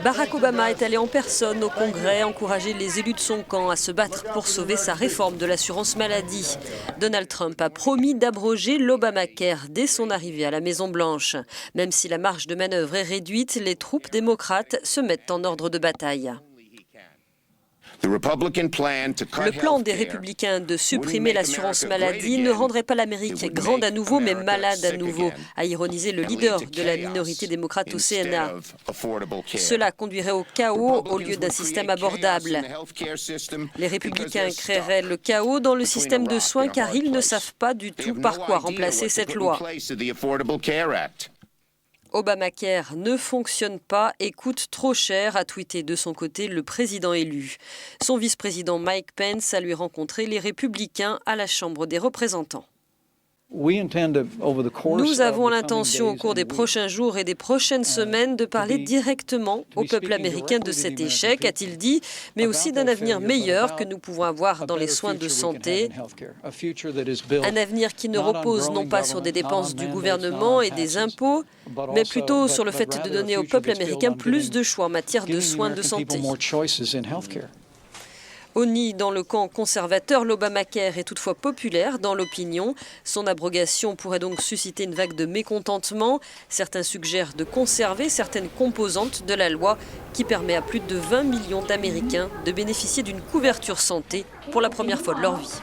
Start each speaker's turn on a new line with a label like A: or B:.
A: Barack Obama est allé en personne au Congrès encourager les élus de son camp à se battre pour sauver sa réforme de l'assurance maladie. Donald Trump a promis d'abroger l'Obamacare dès son arrivée à la Maison-Blanche. Même si la marge de manœuvre est réduite, les troupes démocrates se mettent en ordre de bataille. Le plan des républicains de supprimer l'assurance maladie ne rendrait pas l'Amérique grande à nouveau, mais malade à nouveau, a ironisé le leader de la minorité démocrate au Sénat. Cela conduirait au chaos au lieu d'un système abordable. Les républicains créeraient le chaos dans le système de soins car ils ne savent pas du tout par quoi remplacer cette loi. Obamacare ne fonctionne pas et coûte trop cher, a tweeté de son côté le président élu. Son vice-président Mike Pence a lui rencontré les républicains à la Chambre des représentants. Nous avons l'intention au cours des prochains jours et des prochaines semaines de parler directement au peuple américain de cet échec, a-t-il dit, mais aussi d'un avenir meilleur que nous pouvons avoir dans les soins de santé. Un avenir qui ne repose non pas sur des dépenses du gouvernement et des impôts, mais plutôt sur le fait de donner au peuple américain plus de choix en matière de soins de santé. Dans le camp conservateur, l'Obamacare est toutefois populaire dans l'opinion. Son abrogation pourrait donc susciter une vague de mécontentement. Certains suggèrent de conserver certaines composantes de la loi qui permet à plus de 20 millions d'Américains de bénéficier d'une couverture santé pour la première fois de leur vie.